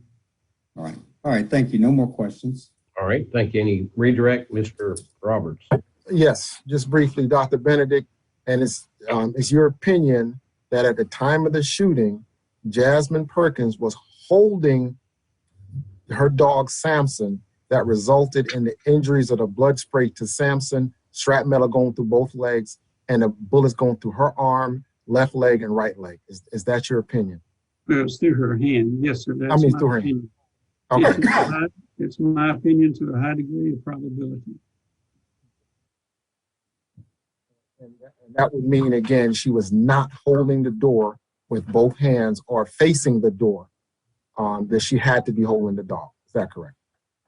All right, thank you. No more questions. All right, thank you. Any redirect, Mr. Roberts? Yes, just briefly, Dr. Benedict, and it's your opinion that at the time of the shooting, Jasmine Perkins was holding her dog Samson that resulted in the injuries of the blood spray to Samson, shrapnel going through both legs, and the bullets going through her arm, left leg, and right leg. Is that your opinion? Well, it's through her hand. Yes, sir. That's through her hand. Okay. Yes, it's my opinion to a high degree of probability. And that would mean, again, she was not holding the door with both hands or facing the door, that she had to be holding the dog. Is that correct?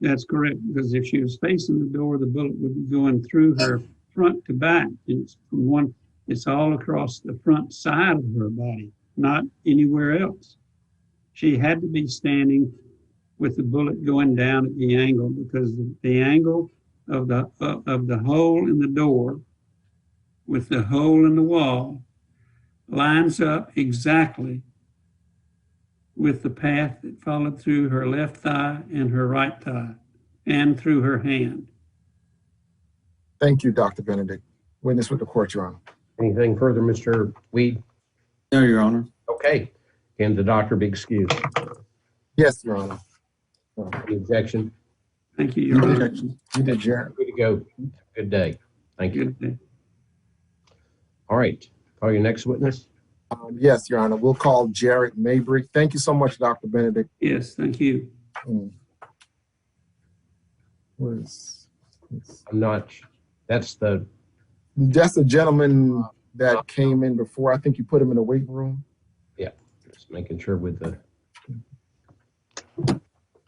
That's correct, because if she was facing the door, the bullet would be going through her front to back. And it's all across the front side of her body, not anywhere else. She had to be standing with the bullet going down at the angle, because the angle of the hole in the door with the hole in the wall lines up exactly with the path that followed through her left thigh and her right thigh and through her hand. Thank you, Dr. Benedict. Witness with the court, Your Honor. Anything further, Mr. Weed? No, Your Honor. Okay. Can the doctor be excused? Yes, Your Honor. Any objection? Thank you, Your Honor. You did, Jared. Good to go. Good day. Thank you. Good day. All right. Call your next witness. Yes, Your Honor. We'll call Jared Mabry. Thank you so much, Dr. Benedict. Yes, thank you. I'm not, that's the gentleman that came in before. I think you put him in the weight room. Yeah, just making sure with the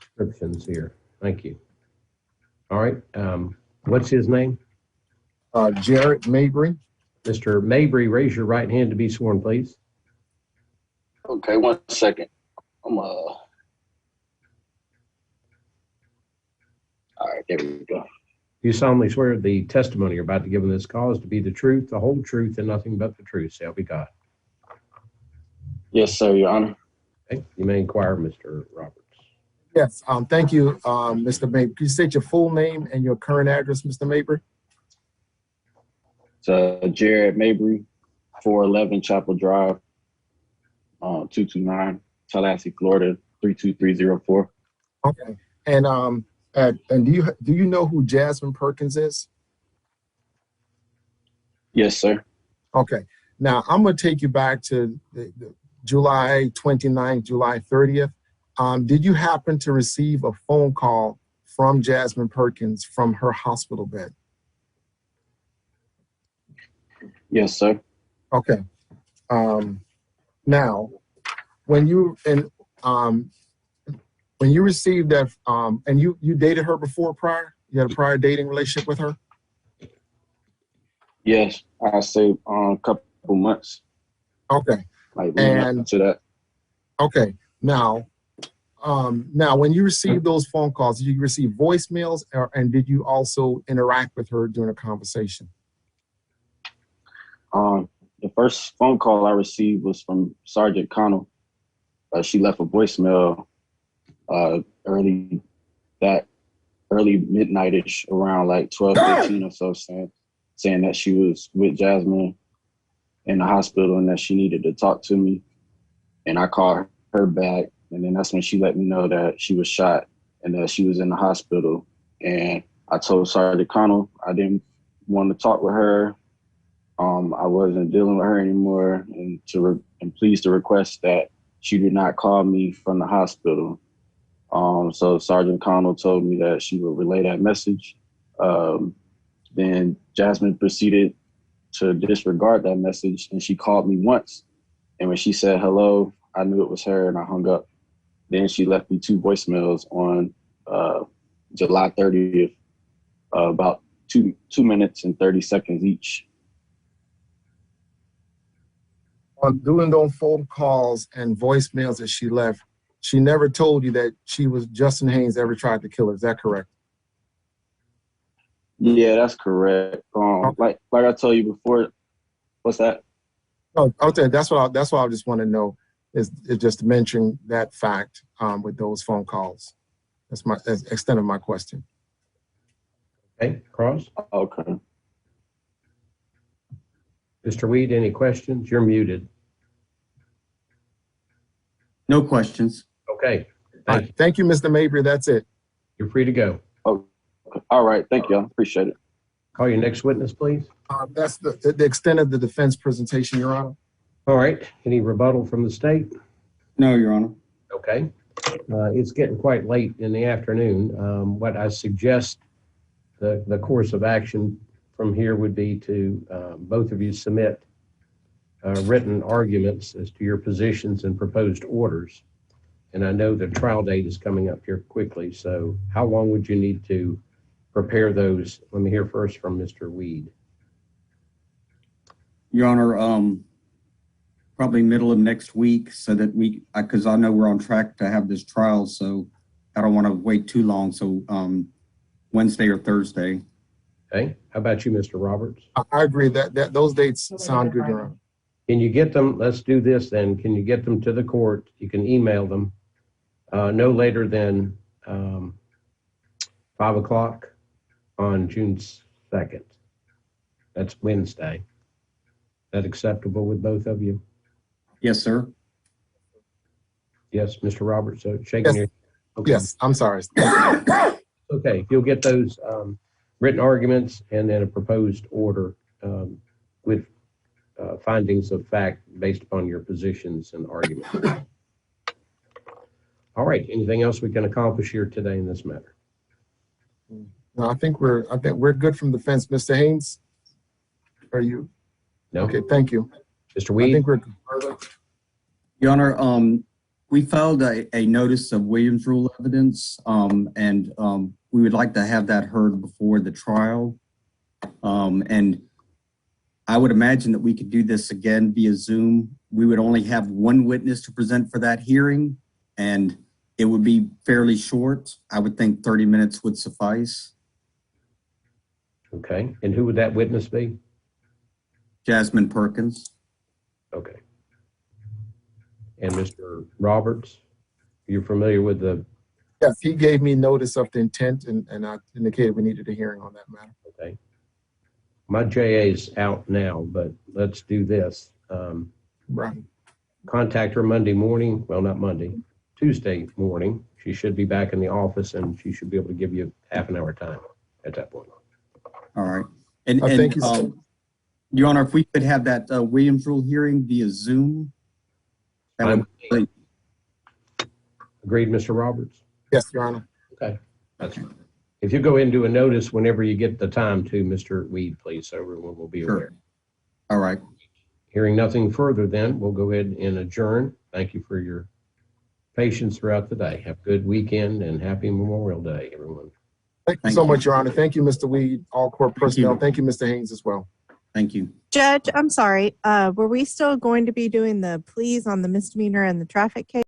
descriptions here. Thank you. All right. What's his name? Jared Mabry. Mr. Mabry, raise your right hand to be sworn, please. Okay, 1 second. All right, there we go. Do you solemnly swear the testimony you're about to give in this cause to be the truth, the whole truth, and nothing but the truth? So help you God. Yes, sir, Your Honor. Okay. You may inquire, Mr. Roberts. Yes. Thank you, Mr. Mabry. Can you state your full name and your current address, Mr. Mabry? It's Jared Mabry, 411 Chapel Drive, 229, Tallahassee, Florida, 32304. Okay. And do you know who Jasmine Perkins is? Yes, sir. Okay. Now I'm going to take you back to July 29th, July 30th. Did you happen to receive a phone call from Jasmine Perkins from her hospital bed? Yes, sir. Okay. Now, when you received that, and you dated her before prior? You had a prior dating relationship with her? Yes, I say a couple months. Okay. Like leading up to that. Okay. Now, when you received those phone calls, did you receive voicemails, and did you also interact with her during a conversation? The first phone call I received was from Sergeant Connell. She left a voicemail early midnight-ish, around like 12:15 or so, saying that she was with Jasmine in the hospital and that she needed to talk to me. And I called her back, and then that's when she let me know that she was shot and that she was in the hospital. And I told Sergeant Connell I didn't want to talk with her. I wasn't dealing with her anymore, and pleased to request that she did not call me from the hospital. So Sergeant Connell told me that she would relay that message. Then Jasmine proceeded to disregard that message, and she called me once. And when she said hello, I knew it was her, and I hung up. Then she left me 2 voicemails on July 30th, about 2 minutes and 30 seconds each. On doing those phone calls and voicemails that she left, she never told you that Justin Haynes ever tried to kill her. Is that correct? Yeah, that's correct. Like I told you before. What's that? Oh, okay. That's what I just want to know is just mentioning that fact with those phone calls. That's the extent of my question. Okay, Cross. Okay. Mr. Weed, any questions? You're muted. No questions. Okay. Thank you, Mr. Mabry. That's it. You're free to go. Oh, all right. Thank you. I appreciate it. Call your next witness, please. That's the extent of the defense presentation, Your Honor. All right. Any rebuttal from the state? No, Your Honor. Okay. It's getting quite late in the afternoon. What I suggest the course of action from here would be to both of you submit written arguments as to your positions and proposed orders. And I know the trial date is coming up here quickly, so how long would you need to prepare those? Let me hear first from Mr. Weed. Your Honor, probably middle of next week, so that because I know we're on track to have this trial, so I don't want to wait too long. So Wednesday or Thursday. Okay. How about you, Mr. Roberts? I agree that those dates sound good, Your Honor. Can you get them? Let's do this then. Can you get them to the court? You can email them no later than 5 o'clock on June 2nd. That's Wednesday. Is that acceptable with both of you? Yes, sir. Yes, Mr. Roberts. So shaking your. Okay. Yes, I'm sorry. Okay, if you'll get those written arguments and then a proposed order with findings of fact based upon your positions and arguments. All right. Anything else we can accomplish here today in this matter? No, I think we're good from the fence, Mr. Haynes. Are you? No. Okay. Thank you, Mr. Weed. I think we're good. Your Honor, we filed a notice of Williams Rule evidence, and we would like to have that heard before the trial. And I would imagine that we could do this again via Zoom. We would only have one witness to present for that hearing, and it would be fairly short. I would think 30 minutes would suffice. Okay. And who would that witness be? Jasmine Perkins. Okay. And Mr. Roberts, you're familiar with the... Yes, he gave me notice of the intent, and I indicated we needed a hearing on that matter. Okay. My JA is out now, but let's do this. Right. Contact her Monday morning. Well, not Monday, Tuesday morning. She should be back in the office, and she should be able to give you half an hour time at that point. All right. And thank you. Your Honor, if we could have that Williams Rule hearing via Zoom. That would- Agreed, Mr. Roberts? Yes, Your Honor. Okay. If you go into a notice whenever you get the time to, Mr. Weed, please, so everyone will be aware. Sure. All right. Hearing nothing further, then we'll go ahead and adjourn. Thank you for your patience throughout the day. Have a good weekend and happy Memorial Day, everyone. Thank you so much, Your Honor. Thank you, Mr. Weed, all court personnel. Thank you, Mr. Haynes, as well. Thank you. Judge, I'm sorry. Were we still going to be doing the pleas on the misdemeanor and the traffic case?